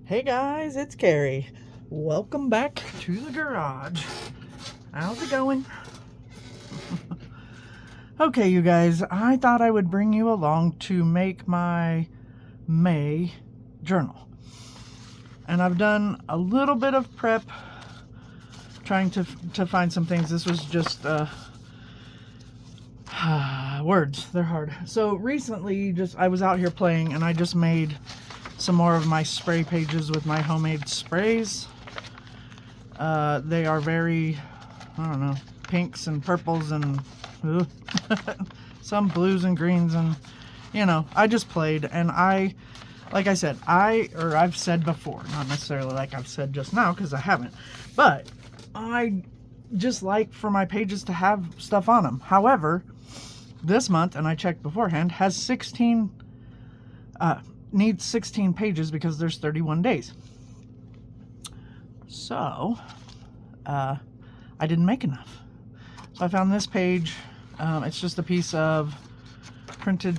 Hey guys, it's Carrie. Welcome back to the garage. How's it going? Okay, you guys, I thought I would bring you along to make my May journal. And I've done a little bit of prep trying to find some things. This was just words. They're hard. So recently I was out here playing and I just made some more of my spray pages with my homemade sprays. They are very, I don't know, pinks and purples and some blues and greens, and I just played. And like I said, I've said before, not necessarily like I've said just now because I haven't, but I just like for my pages to have stuff on them. However, this month, and I checked beforehand, has 16 needs 16 pages because there's 31 days. So I didn't make enough. So I found this page. It's just a piece of printed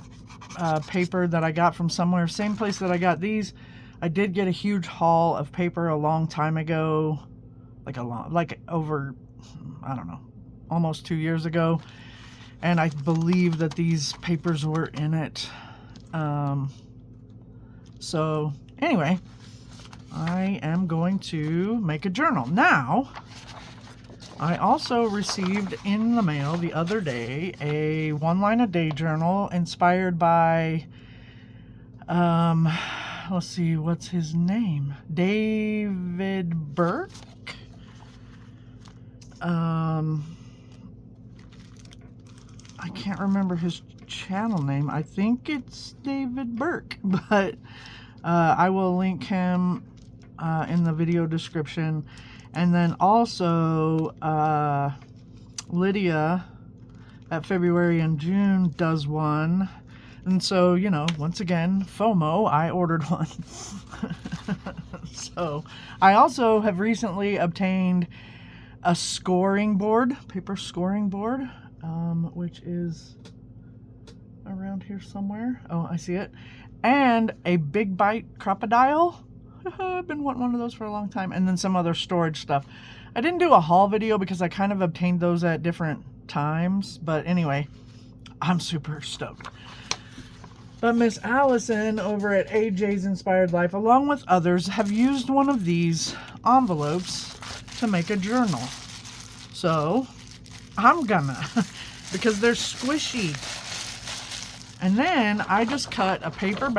paper that I got from somewhere. Same place that I got these. I did get a huge haul of paper a long time ago, like over, I don't know, almost 2 years ago. And I believe that these papers were in it. So anyway, I am going to make a journal. Now, I also received in the mail the other day a one-line-a-day journal inspired by, let's see, what's his name? David Burke? I can't remember his channel name. I think it's David Burke, but I will link him in the video description. And then also Lydia at February and June does one. And so, once again, FOMO, I ordered one. So I also have recently obtained a scoring board, paper scoring board, which is around here somewhere. Oh, I see it. And a Big Bite crocodile. I've been wanting one of those for a long time. And then some other storage stuff. I didn't do a haul video because I kind of obtained those at different times. But anyway, I'm super stoked. But Miss Allison over at AJ's Inspired Life, along with others, have used one of these envelopes to make a journal. So I'm gonna, because they're squishy. And then I just cut a paper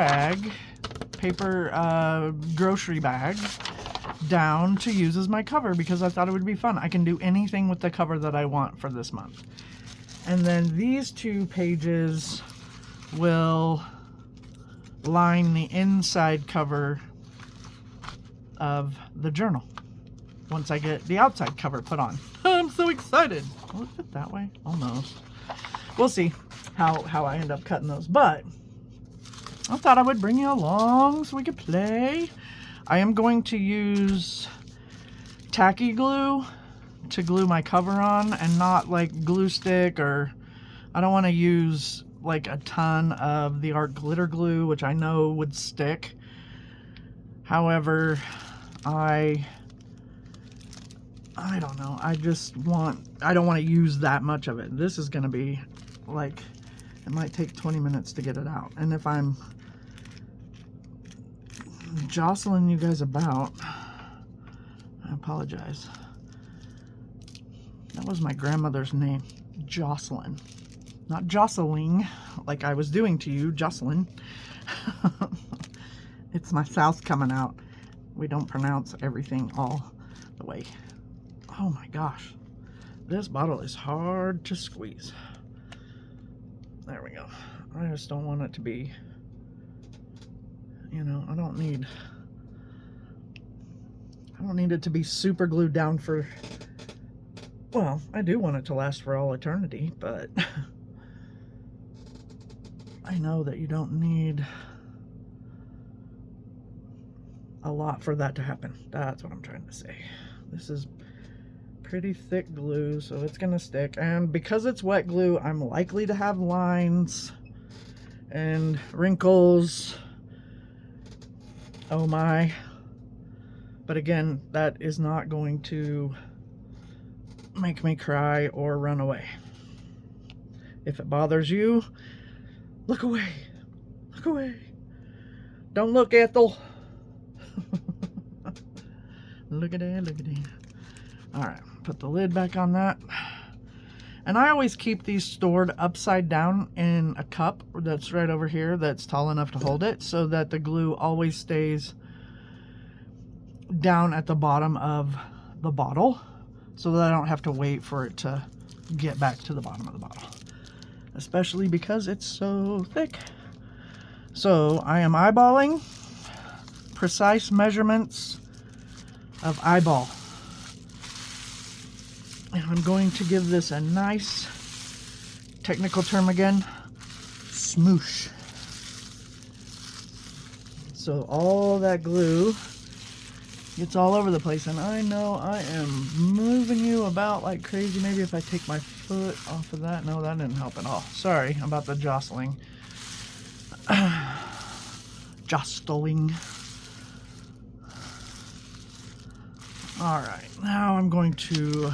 grocery bag down to use as my cover because I thought it would be fun. I can do anything with the cover that I want for this month. And then these two pages will line the inside cover of the journal once I get the outside cover put on. I'm so excited. Will it fit that way? Almost. We'll see how I end up cutting those. But I thought I would bring you along so we could play. I am going to use tacky glue to glue my cover on and not like glue stick, or I don't want to use like a ton of the art glitter glue, which I know would stick. However, I don't know. I don't want to use that much of it. This is going to be like, it might take 20 minutes to get it out. And if I'm jostling you guys about, I apologize. That was my grandmother's name, Jocelyn. Not jostling, like I was doing to you, Jocelyn. It's my South coming out. We don't pronounce everything all the way. Oh my gosh. This bottle is hard to squeeze. There we go. I just don't want it to be, I don't need it to be super glued down for, well, I do want it to last for all eternity, but I know that you don't need a lot for that to happen. That's what I'm trying to say. This is pretty thick glue, so it's gonna stick. And because it's wet glue, I'm likely to have lines and wrinkles. Oh my. But again, that is not going to make me cry or run away. If it bothers you, look away. Look away. Don't look, Ethel. Look at that, look at that. Alright, put the lid back on that. And I always keep these stored upside down in a cup that's right over here that's tall enough to hold it, so that the glue always stays down at the bottom of the bottle, so that I don't have to wait for it to get back to the bottom of the bottle. Especially because it's so thick. So I am eyeballing precise measurements of eyeball. And I'm going to give this a nice, technical term again, smoosh. So all that glue gets all over the place. And I know I am moving you about like crazy. Maybe if I take my foot off of that. No, that didn't help at all. Sorry about the jostling. Jostling. Alright, now I'm going to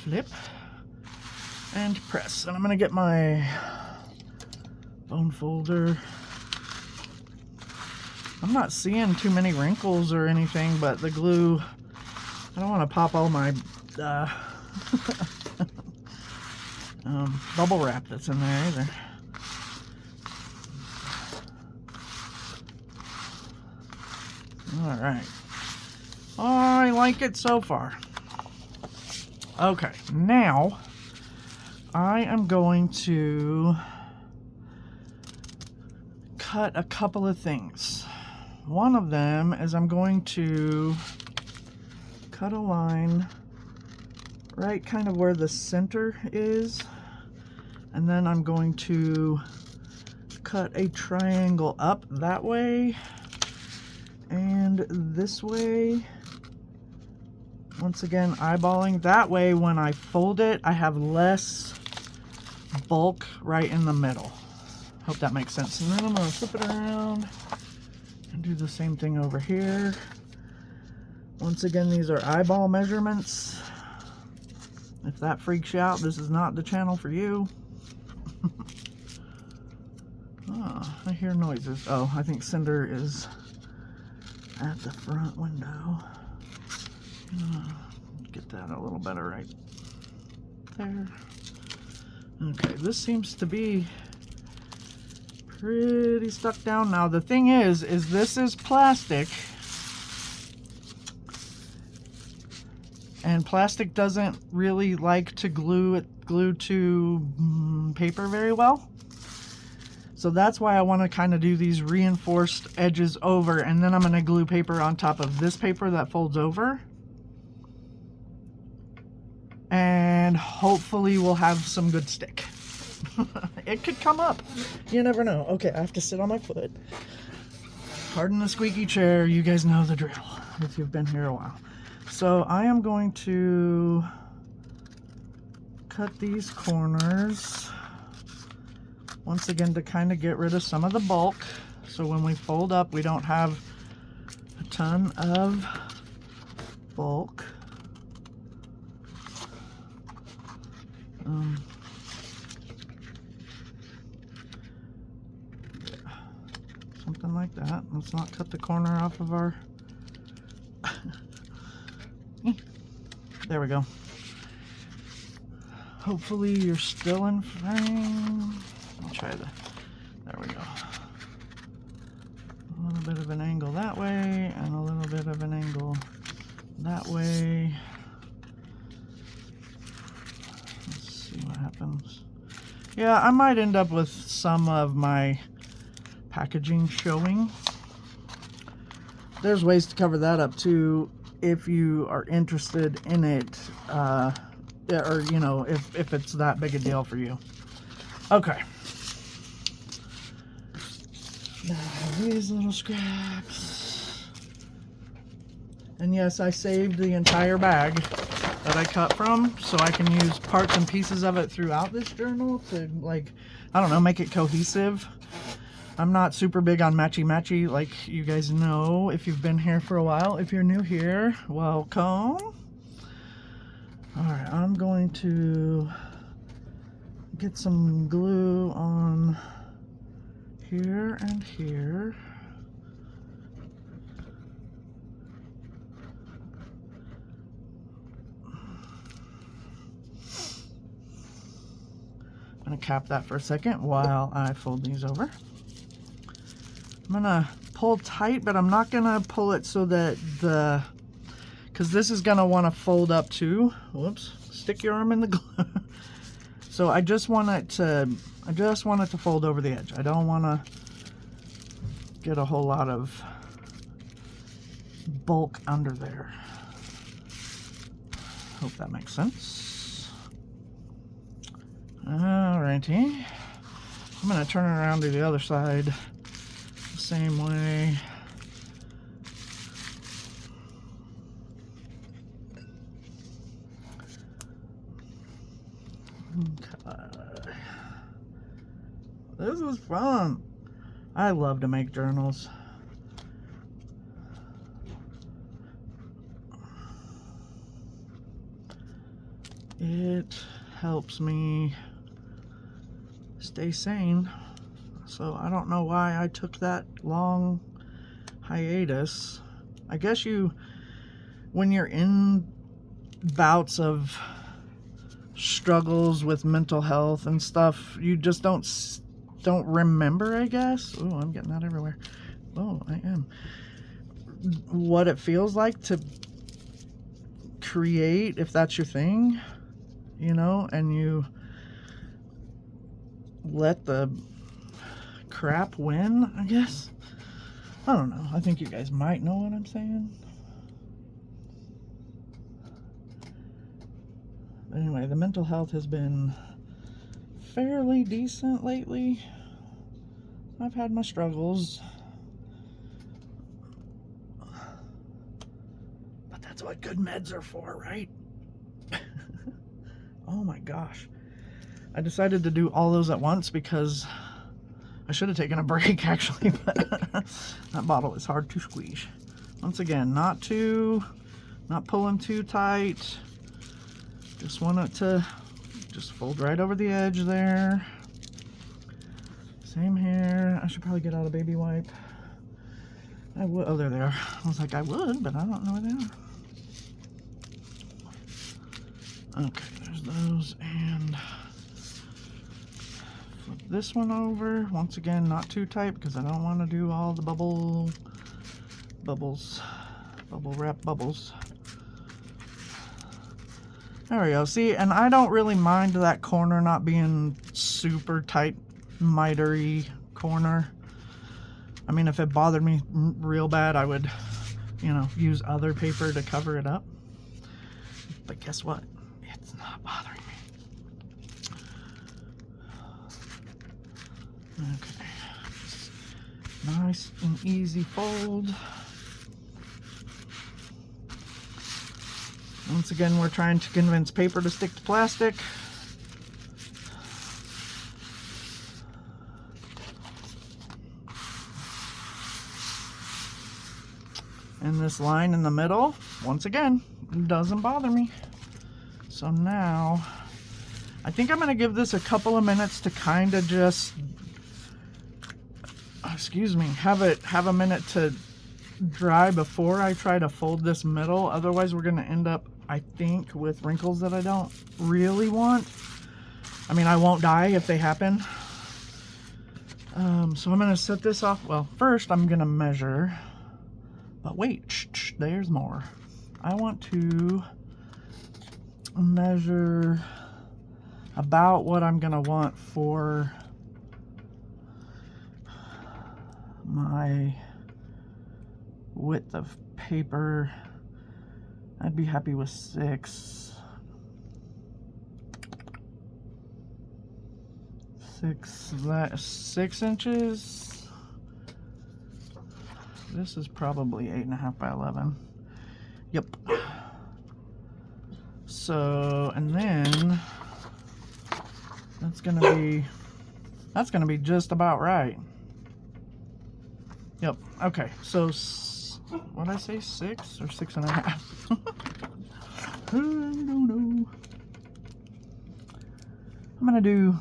flip and press. And I'm going to get my bone folder. I'm not seeing too many wrinkles or anything, but the glue, I don't want to pop all my bubble wrap that's in there either. Alright. I like it so far. Okay, now I am going to cut a couple of things. One of them is I'm going to cut a line right kind of where the center is, and then I'm going to cut a triangle up that way and this way. Once again, eyeballing. That way when I fold it, I have less bulk right in the middle. Hope that makes sense. And then I'm going to flip it around and do the same thing over here. Once again, these are eyeball measurements. If that freaks you out, this is not the channel for you. Oh, I hear noises. Oh, I think Cinder is at the front window. Get that a little better right there. Okay, this seems to be pretty stuck down now. The thing is this is plastic, and plastic doesn't really like to glue to paper very well. So that's why I want to kind of do these reinforced edges over, and then I'm going to glue paper on top of this paper that folds over. And hopefully we'll have some good stick. It could come up. You never know. Okay, I have to sit on my foot. Pardon the squeaky chair. You guys know the drill if you've been here a while. So I am going to cut these corners once again to kind of get rid of some of the bulk. So when we fold up, we don't have a ton of bulk. Yeah, something like that. Let's not cut the corner off of our... There we go. Hopefully you're still in frame. I'll try the... There we go. A little bit of an angle that way, and a little bit of an angle that way. What happens. Yeah, I might end up with some of my packaging showing. There's ways to cover that up too if you are interested in it, or you know, if it's that big a deal for you. Okay, now these little scraps, and yes, I saved the entire bag that I cut from, so I can use parts and pieces of it throughout this journal to, like, I don't know, make it cohesive. I'm not super big on matchy-matchy, like you guys know if you've been here for a while. If you're new here, welcome. Alright, I'm going to get some glue on here and here. I'm going to cap that for a second while I fold these over. I'm gonna pull tight, but I'm not gonna pull it so that because this is gonna want to fold up too. Whoops! Stick your arm in the glue. So I just want it to fold over the edge. I don't want to get a whole lot of bulk under there. Hope that makes sense. Alrighty, I'm gonna turn it around to the other side. Same way. Okay. This was fun. I love to make journals. It helps me stay sane. So I don't know why I took that long hiatus. I guess when you're in bouts of struggles with mental health and stuff, you just don't remember, I guess. Oh, I'm getting that everywhere. Oh, I am. What it feels like to create, if that's your thing, you know, and you let the crap win, I guess. I don't know. I think you guys might know what I'm saying. But anyway, the mental health has been fairly decent lately. I've had my struggles. But that's what good meds are for, right? Oh my gosh. I decided to do all those at once because I should have taken a break, actually, but that bottle is hard to squeeze. Once again, not pulling too tight. Just want it to just fold right over the edge there. Same here. I should probably get out a baby wipe. I would. Oh, there they are. I was like, I would, but I don't know where they are. Okay, there's those, and flip this one over. Once again, not too tight because I don't want to do all the bubble wrap bubbles. There we go. See, and I don't really mind that corner not being super tight, mitery corner. I mean, if it bothered me real bad, I would, you know, use other paper to cover it up. But guess what? It's not bothering me. Okay. Nice and easy fold. Once again, we're trying to convince paper to stick to plastic. And this line in the middle, once again, doesn't bother me. So now, I think I'm going to give this a couple of minutes to kind of just, excuse me, have a minute to dry before I try to fold this middle. Otherwise, we're going to end up, I think, with wrinkles that I don't really want. I mean, I won't die if they happen. So I'm going to set this off. Well, first I'm going to measure. But wait, there's more. I want to measure about what I'm going to want for my width of paper. I'd be happy with 6 inches. This is probably 8.5 by 11. Yep. So, and then that's gonna be just about right. Okay, so what did I say? 6 or 6.5? I don't know. I'm gonna do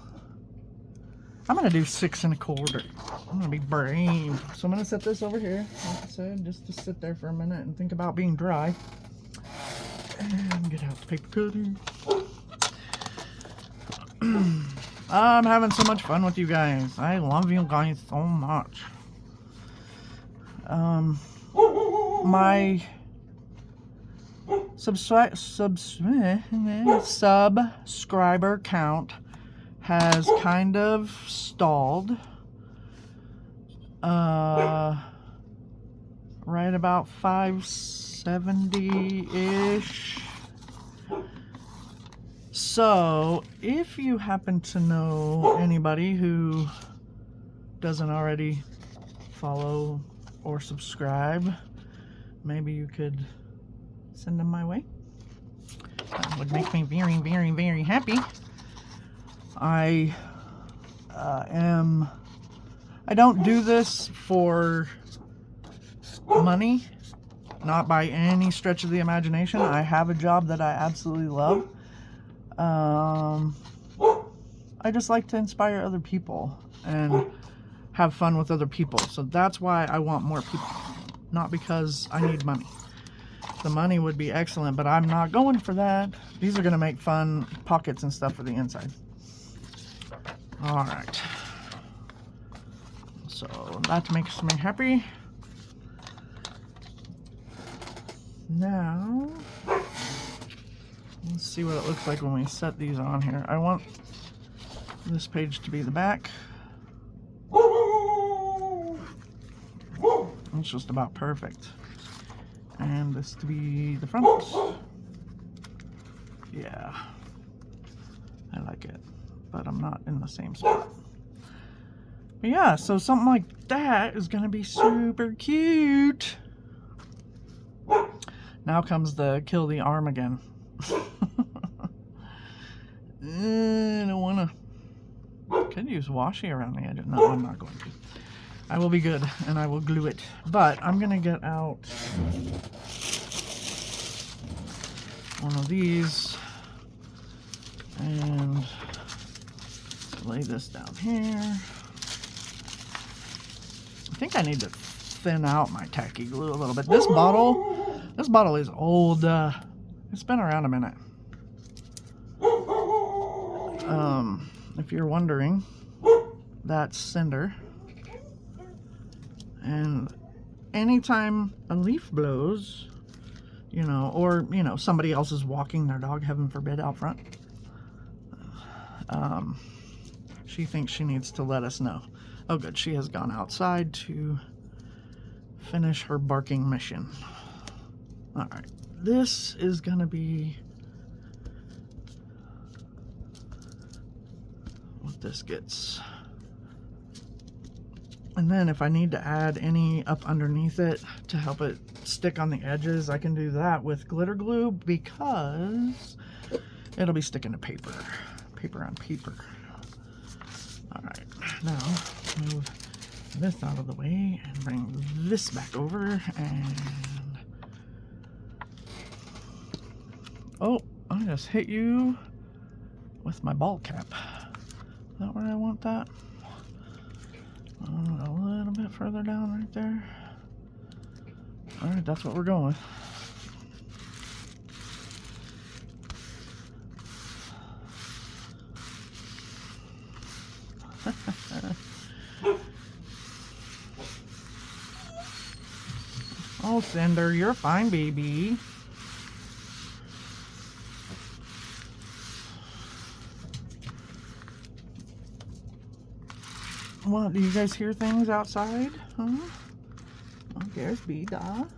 6.25. I'm gonna be brave. So I'm gonna set this over here, like I said, just to sit there for a minute and think about being dry. And get out the paper cutter. I'm having so much fun with you guys. I love you guys so much. My subscriber count has kind of stalled. Right about 570-ish. So, if you happen to know anybody who doesn't already follow or subscribe, maybe you could send them my way. That would make me very, very, very happy. I don't do this for money, not by any stretch of the imagination. I have a job that I absolutely love. I just like to inspire other people and have fun with other people. So that's why I want more people, not because I need money. The money would be excellent, but I'm not going for that. These are going to make fun pockets and stuff for the inside. All right. So that makes me happy. Now, let's see what it looks like when we set these on here. I want this page to be the back. It's just about perfect. And this to be the front. Yeah, I like it, but I'm not in the same spot. But yeah, so something like that is gonna be super cute. Now comes the kill the arm again. I don't wanna. Could use washi around the edge. No, I'm not going to. I will be good, and I will glue it. But I'm gonna get out one of these and lay this down here. I think I need to thin out my tacky glue a little bit. This bottle is old. It's been around a minute. If you're wondering, that's Cinder. And anytime a leaf blows, you know, or, you know, somebody else is walking their dog, heaven forbid, out front, she thinks she needs to let us know. Oh, good. She has gone outside to finish her barking mission. All right. This is going to be what this gets. And then if I need to add any up underneath it to help it stick on the edges, I can do that with glitter glue because it'll be sticking to paper. Paper on paper. All right, now move this out of the way and bring this back over and... Oh, I just hit you with my ball cap. Is that where I want that? A little bit further down right there. All right, that's what we're going with. Oh, Cinder, you're fine, baby. What, do you guys hear things outside? Huh? Oh, there's Bida.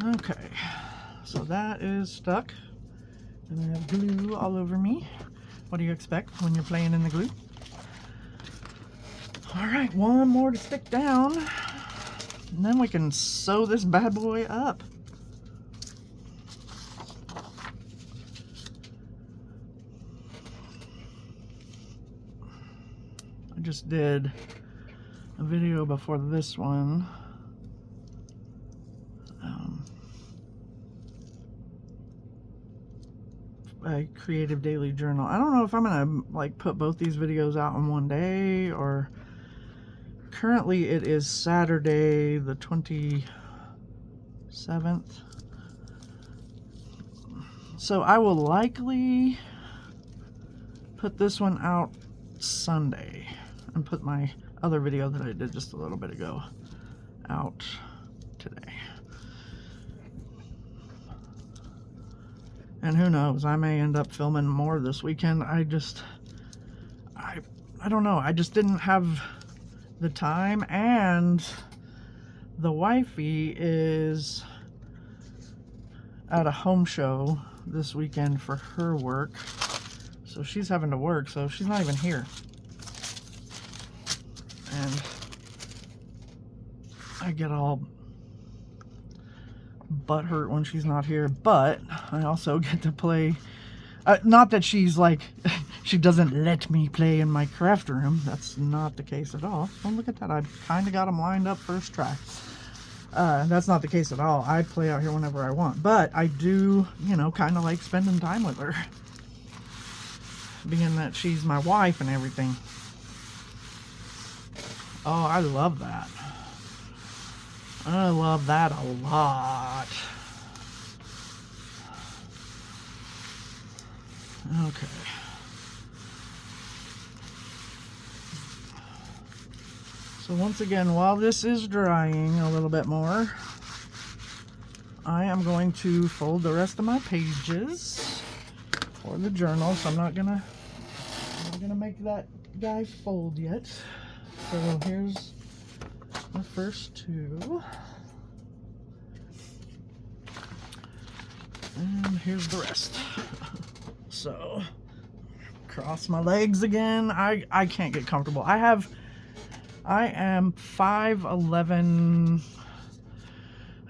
Okay, so that is stuck. And I have glue all over me. What do you expect when you're playing in the glue? All right, one more to stick down. And then we can sew this bad boy up. just did a video before this one. A creative daily journal. I don't know if I'm gonna like put both these videos out in one day, or currently it is Saturday the 27th, so I will likely put this one out Sunday and put my other video that I did just a little bit ago out today. And who knows, I may end up filming more this weekend. I don't know. I just didn't have the time, and the wifey is at a home show this weekend for her work. So she's having to work, so she's not even here. And I get all butthurt when she's not here, but I also get to play. Not that she's like, she doesn't let me play in my craft room. That's not the case at all. Oh, look at that. I've kind of got them lined up first try. That's not the case at all. I play out here whenever I want, but I do, you know, kind of like spending time with her, being that she's my wife and everything. Oh, I love that. I love that a lot. Okay. So once again, while this is drying a little bit more, I am going to fold the rest of my pages for the journal. So I'm not gonna make that guy fold yet. So here's the first two, and here's the rest. So cross my legs again. I can't get comfortable. I am 5'11".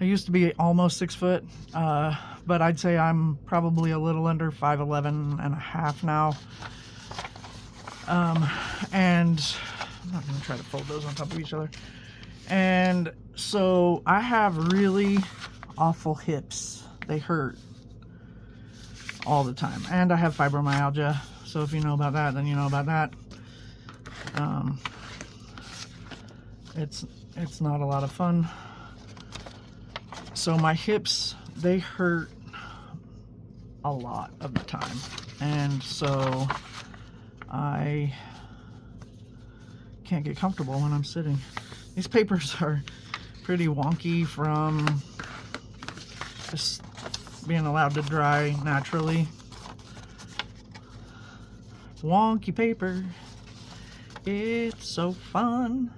I used to be almost 6 foot, but I'd say I'm probably a little under 5'11 and a half now. And I'm not gonna try to fold those on top of each other. And so I have really awful hips. They hurt all the time. And I have fibromyalgia. So if you know about that, then you know about that. It's not a lot of fun. So my hips, they hurt a lot of the time. And so I can't get comfortable when I'm sitting. These papers are pretty wonky from just being allowed to dry naturally. Wonky paper. It's so fun.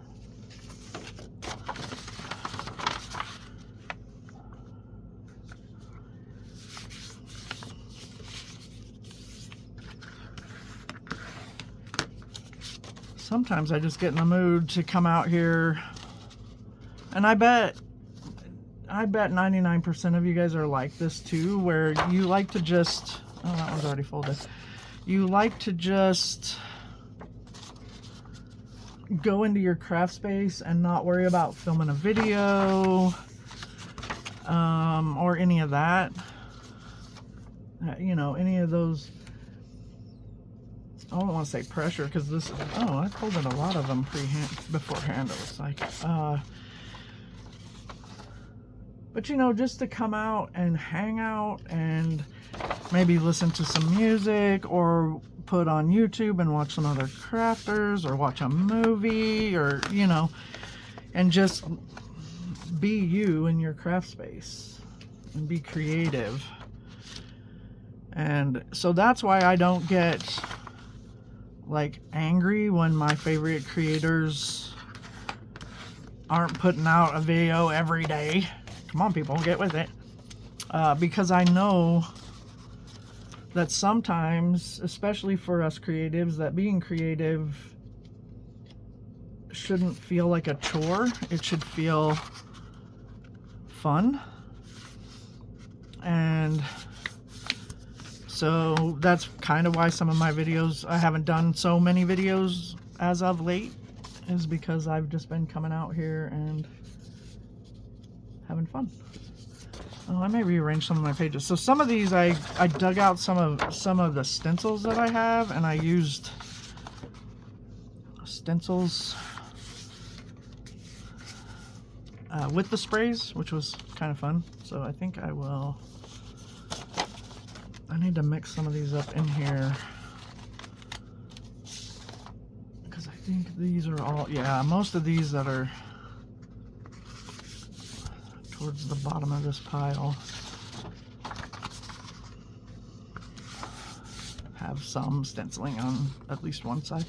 Sometimes I just get in the mood to come out here, and I bet 99% of you guys are like this too, where you like to just, oh, that one's already folded. You like to just go into your craft space and not worry about filming a video, or any of that. You know, any of those, I don't want to say pressure, because this, oh, I folded a lot of them beforehand, it looks like. But you know, just to come out and hang out and maybe listen to some music, or put on YouTube and watch some other crafters, or watch a movie, or, you know, and just be you in your craft space and be creative. And so that's why I don't get like angry when my favorite creators aren't putting out a video every day. Come on, people, get with it. Because I know that sometimes, especially for us creatives, that being creative shouldn't feel like a chore. It should feel fun. And so that's kind of why some of my videos, I haven't done so many videos as of late is because I've just been coming out here and having fun. Oh, I may rearrange some of my pages. So some of these I dug out some of the stencils that I have, and I used stencils with the sprays, which was kind of fun. So I think I need to mix some of these up in here, because I think these are all, yeah, most of these that are towards the bottom of this pile have some stenciling on at least one side.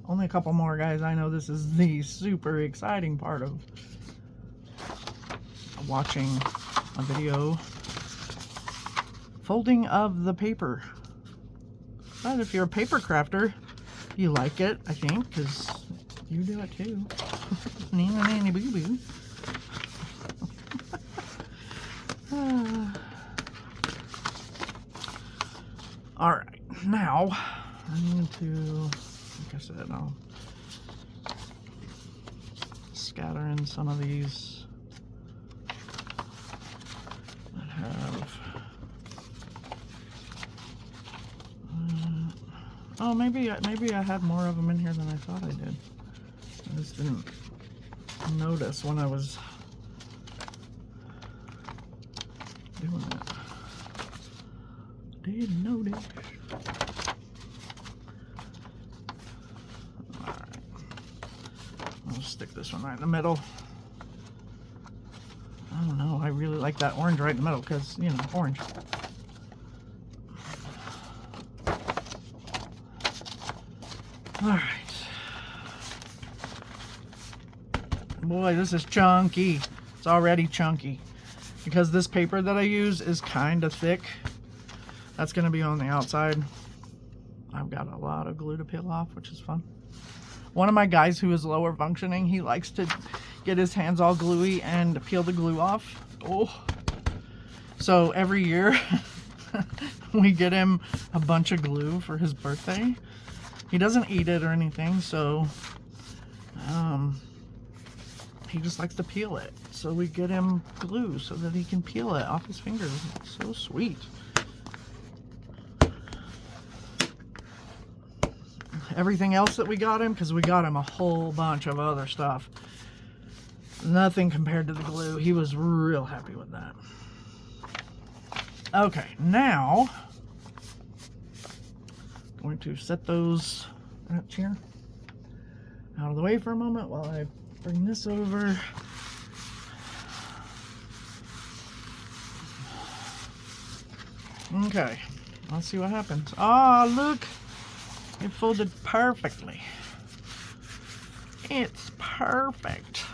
Only a couple more, guys. I know this is the super exciting part of watching a video. Folding of the paper. But if you're a paper crafter, you like it, I think, because you do it too. Nina nanny boo boo. Alright, now I need to, like I said, I'll scatter in some of these that have, oh, maybe I had more of them in here than I thought I did. I just didn't notice when I was doing it. Didn't notice. Alright. I'll stick this one right in the middle. I don't know. I really like that orange right in the middle because, you know, orange. Alright. Boy, this is chunky. It's already chunky. Because this paper that I use is kind of thick. That's going to be on the outside. I've got a lot of glue to peel off, which is fun. One of my guys who is lower functioning, he likes to get his hands all gluey and peel the glue off. Oh. So every year we get him a bunch of glue for his birthday. He doesn't eat it or anything, so he just likes to peel it. So we get him glue so that he can peel it off his fingers. It's so sweet. Everything else that we got him, because we got him a whole bunch of other stuff, nothing compared to the glue. He was real happy with that. Okay, now I'm going to set those that chair out of the way for a moment while I bring this over. Okay, let's see what happens. Oh, look! It folded perfectly. It's perfect.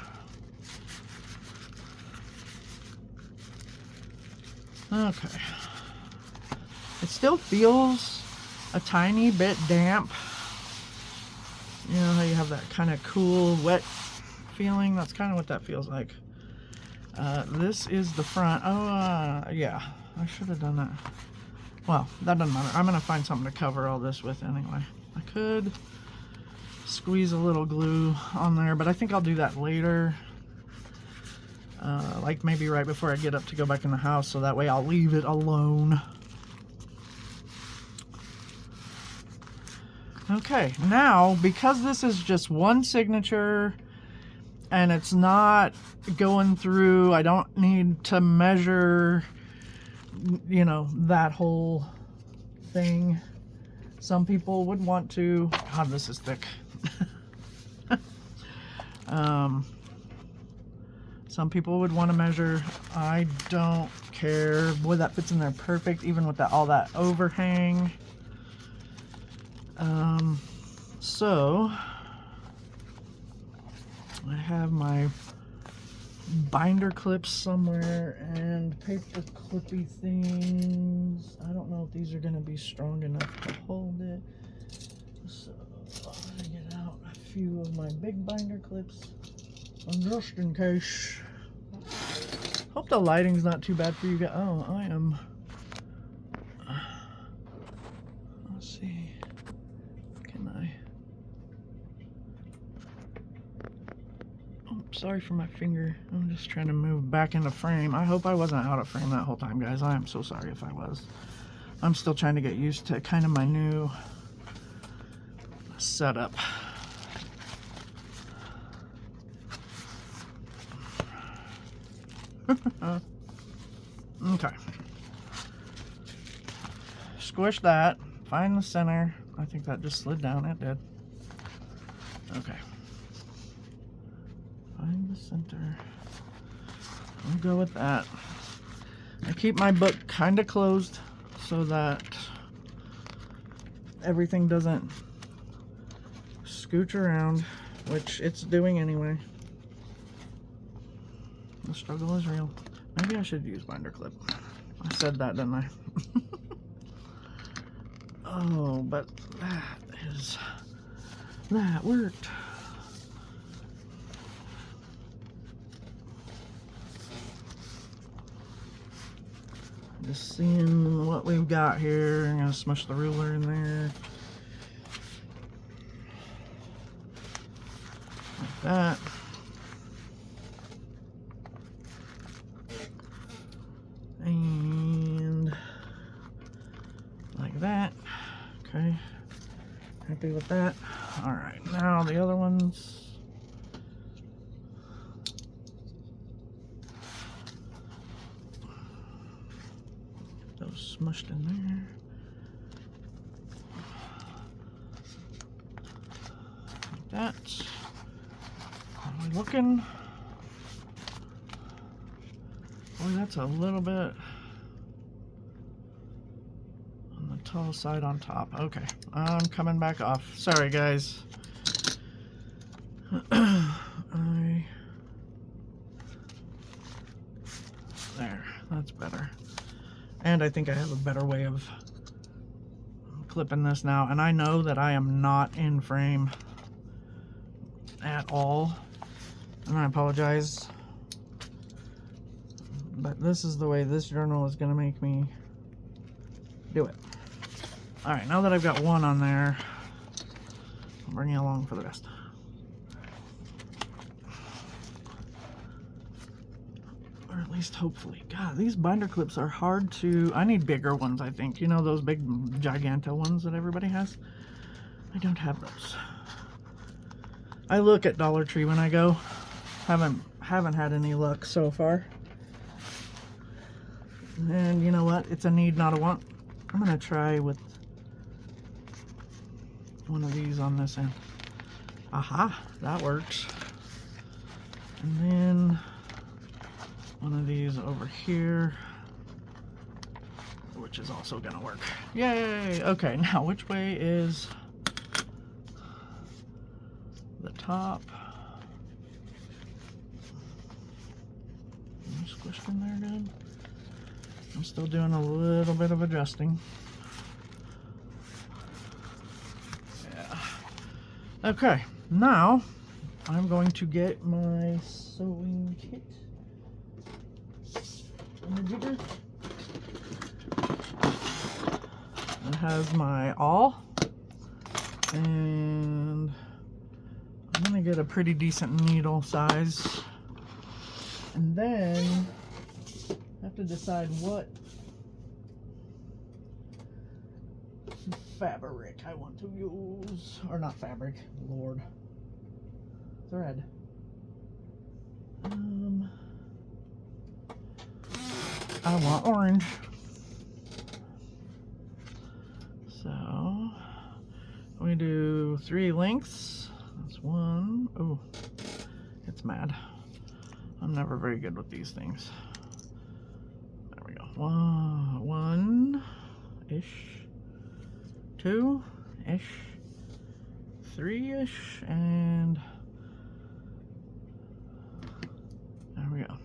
Okay. It still feels a tiny bit damp. You know how you have that kind of cool, wet feeling? That's kind of what that feels like. This is the front. Oh, yeah. I should have done that. Well, that doesn't matter. I'm going to find something to cover all this with anyway. I could squeeze a little glue on there, but I think I'll do that later. Like maybe right before I get up to go back in the house, so that way I'll leave it alone. Okay, now, because this is just one signature and it's not going through, I don't need to measure, you know, that whole thing. Some people would want to. God, this is thick. Some people would want to measure. I don't care. Boy, that fits in there perfect, even with that all that overhang. So I have my binder clips somewhere and paper clippy things. I don't know if these are going to be strong enough to hold it. So I'm going to get out a few of my big binder clips just in case. Hope the lighting's not too bad for you guys. Oh, I am Sorry for my finger. I'm just trying to move back into frame. I hope I wasn't out of frame that whole time, guys. I am so sorry if I was. I'm still trying to get used to kind of my new setup. Okay. Squish that. Find the center. I think that just slid down. It did. Okay. Find the center. We'll go with that. I keep my book kind of closed so that everything doesn't scooch around, which it's doing anyway. The struggle is real. Maybe I should use binder clip. I said that, didn't I? Oh, but that worked. Just seeing what we've got here. I'm gonna smush the ruler in there. Like that. And like that. Okay. Happy with that. Alright, now the other ones. Those smushed in there. Like that. How are we looking? Boy, that's a little bit on the tall side on top. Okay, I'm coming back off. Sorry, guys. There, that's better. And I think I have a better way of clipping this now. And I know that I am not in frame at all. And I apologize. But this is the way this journal is going to make me do it. Alright, now that I've got one on there, I'll bring you along for the rest. Or at least hopefully. God, these binder clips are hard to... I need bigger ones, I think. You know those big Giganto ones that everybody has? I don't have those. I look at Dollar Tree when I go. Haven't had any luck so far. And you know what? It's a need, not a want. I'm going to try with one of these on this end. Aha, that works. And then one of these over here, which is also going to work. Yay! Okay, now which way is the top? Squished in there good. I'm still doing a little bit of adjusting. Yeah. Okay, now I'm going to get my sewing kit in the jigger. It has my awl, and I'm gonna get a pretty decent needle size, and then have to decide what fabric I want to use, or not fabric, Lord, thread. I want orange, so we do 3 lengths. That's 1. Oh, it's mad. I'm never very good with these things. 1-ish, 2-ish, 3-ish, and there we go.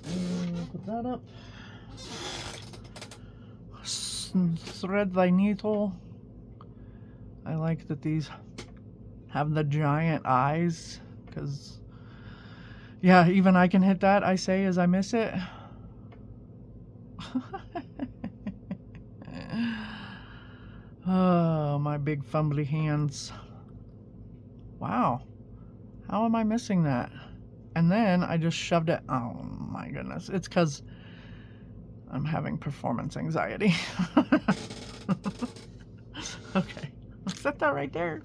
And put that up. Thread thy needle. I like that these have the giant eyes, because yeah, even I can hit that, I say, as I miss it. Oh, my big fumbly hands. Wow. How am I missing that? And then I just shoved it. Oh my goodness. It's because I'm having performance anxiety. Okay. I'll set that right there.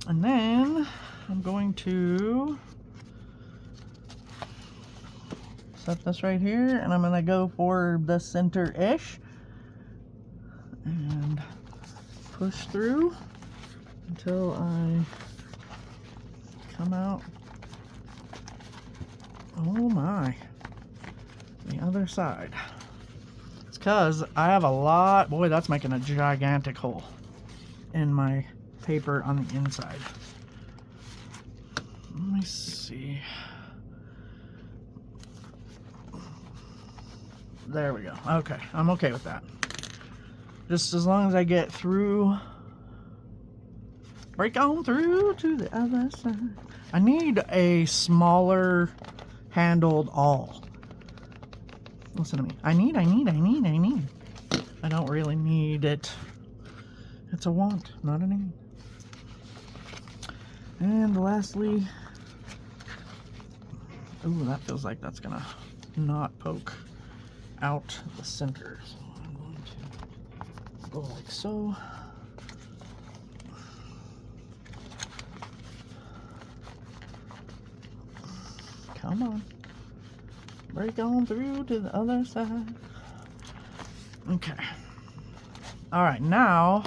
And then I'm going to set this right here, and I'm going to go for the center-ish and push through until I come out. Oh my. The other side. It's because I have a lot. Boy, that's making a gigantic hole in my paper on the inside. Let me see. There we go. Okay, I'm okay with that. Just as long as I get through, break on through to the other side. I need a smaller handled awl. Listen to me. I need. I don't really need it. It's a want, not a need. And lastly, ooh, that feels like that's gonna not poke out the center. So I'm going to go like so. Come on. Break on through to the other side. Okay. All right, now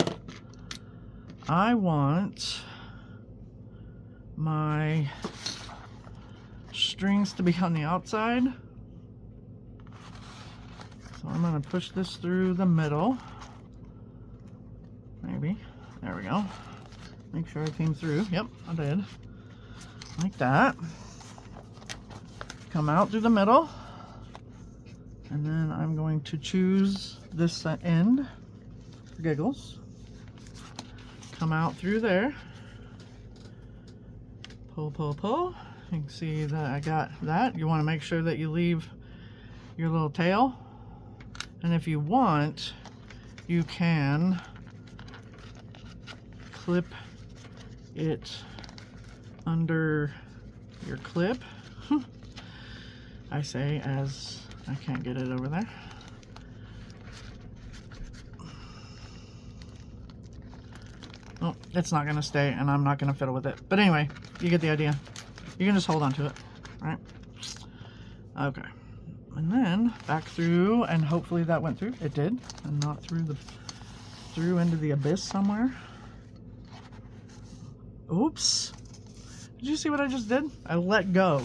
I want my strings to be on the outside. So I'm going to push this through the middle. Maybe. There we go. Make sure I came through. Yep, I did. Like that. Come out through the middle. And then I'm going to choose this end for giggles. Come out through there. Pull, pull, pull. You can see that I got that. You want to make sure that you leave your little tail. And if you want, you can clip it under your clip. I say as I can't get it over there. Oh, it's not going to stay, and I'm not going to fiddle with it. But anyway, you get the idea. You can just hold on to it, right? Okay. And then back through, and hopefully that went through. It did, and not through into the abyss somewhere. Oops. Did you see what I just did? I let go.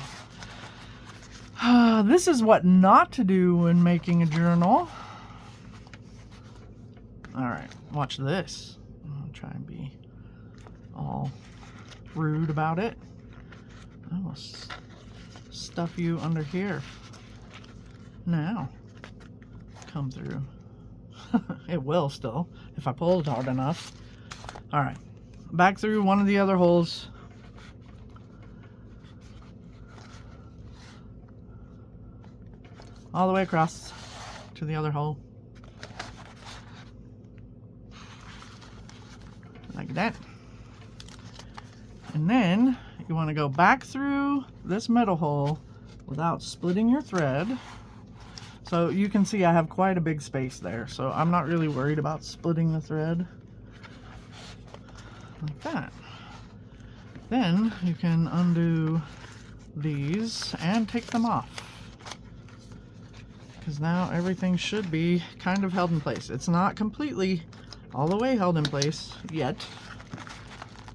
This is what not to do when making a journal. All right, watch this. I'll try and be all rude about it. I will stuff you under here. Now, come through. It will still, if I pull it hard enough. All right, back through one of the other holes. All the way across to the other hole. Like that. And then you want to go back through this middle hole without splitting your thread. So you can see I have quite a big space there, so I'm not really worried about splitting the thread. Like that. Then you can undo these and take them off. Because now everything should be kind of held in place. It's not completely all the way held in place yet,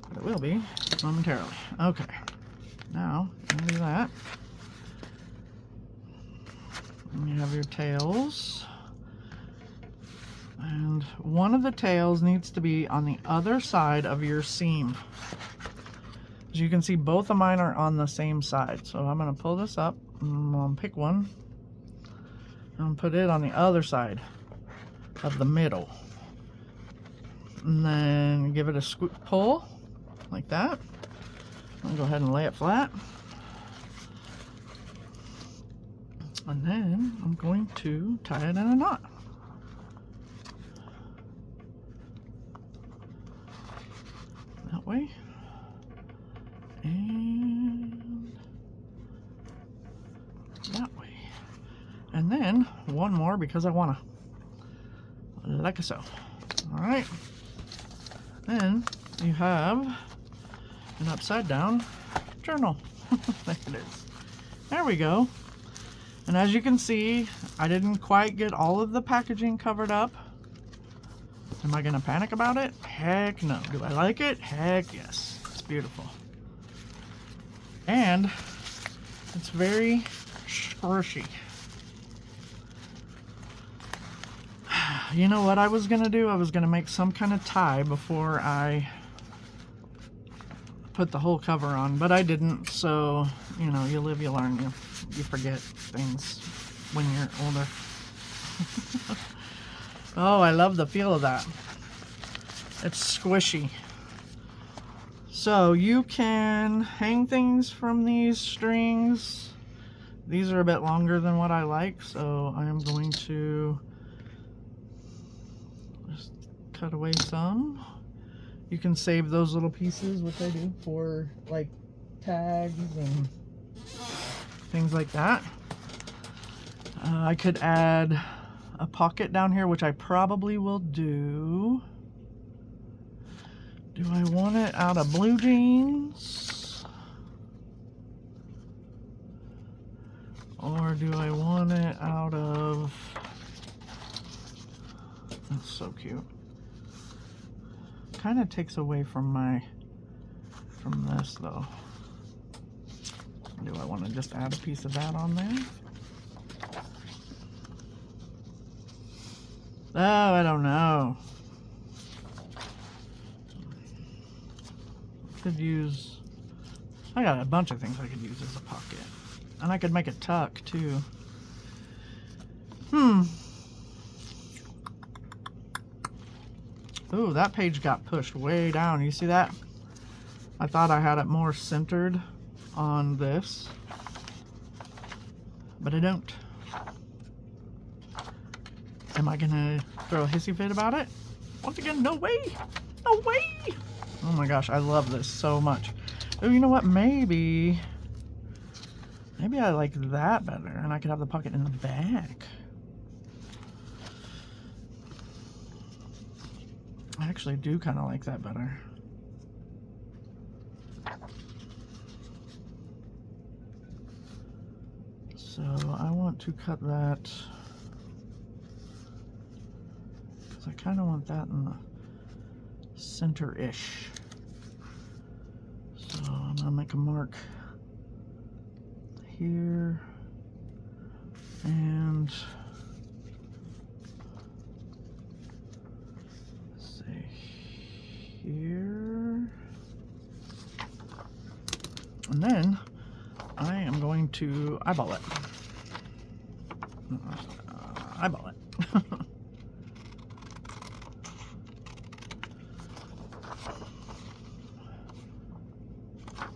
but it will be momentarily. Okay, now you can do that. And you have your tails. And one of the tails needs to be on the other side of your seam. As you can see, both of mine are on the same side. So I'm going to pull this up, and I'm going to pick one, and put it on the other side of the middle. And then give it a scoop pull, like that. I'm going to go ahead and lay it flat. And then I'm going to tie it in a knot. That way. one more because I wanna. Like so. Alright. Then you have an upside down journal. There it is. There we go. And as you can see, I didn't quite get all of the packaging covered up. Am I gonna panic about it? Heck no. Do I like it? Heck yes. It's beautiful. And it's very squishy. You know what I was gonna do? I was gonna make some kind of tie before I put the whole cover on, but I didn't. So, you know, you live, you learn. You forget things when you're older. Oh, I love the feel of that. It's squishy. So you can hang things from these strings. These are a bit longer than what I like, so I am going to just cut away some. You can save those little pieces, which I do, for like tags and things like that. I could add a pocket down here, which I probably will do. Do I want it out of blue jeans? Or do I want it out of... That's so cute. Kind of takes away from this though. Do I want to just add a piece of that on there? Oh, I don't know. Could use... I got a bunch of things I could use as a pocket. And I could make a tuck too. Ooh, that page got pushed way down. You see that? I thought I had it more centered on this, but I don't. Am I gonna throw a hissy fit about it? Once again, no way! No way! Oh my gosh, I love this so much. Oh, you know what? Maybe I like that better, and I could have the pocket in the back. I actually do kind of like that better. So I want to cut that, because I kind of want that in the center-ish. So I'm going to make a mark here and here, and then I am going to eyeball it. Eyeball it.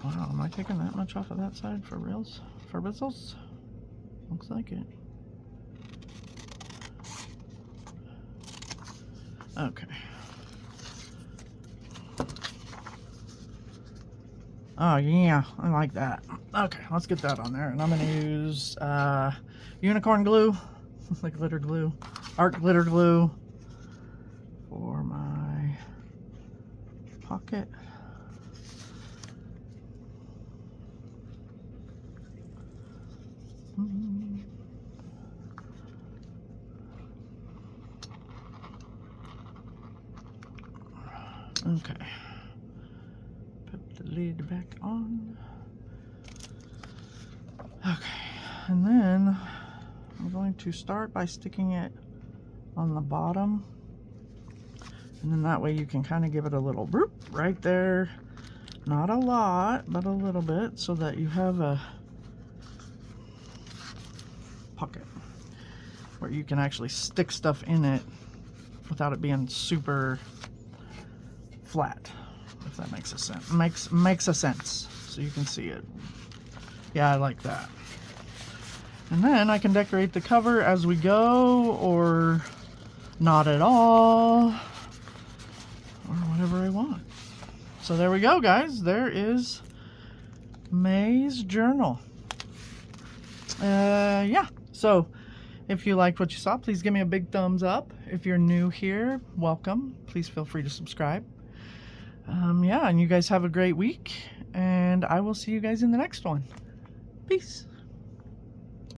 Wow, am I taking that much off of that side for reals? For bizzles? Looks like it. Okay. Oh yeah, I like that. Okay, let's get that on there. And I'm gonna use unicorn glue, like glitter glue, art glitter glue for my pocket. Okay. Put the lid back on. Okay, and then I'm going to start by sticking it on the bottom, and then that way you can kind of give it a little boop right there. Not a lot, but a little bit, so that you have a pocket where you can actually stick stuff in it without it being super flat, if that makes a sense. Makes a sense, so you can see it. Yeah, I like that. And then I can decorate the cover as we go, or not at all, or whatever I want. So there we go, guys. There is May's journal. Yeah. So If you liked what you saw, please give me a big thumbs up. If you're new here, welcome. Please feel free to subscribe. Yeah, and you guys have a great week, and I will see you guys in the next one. Peace.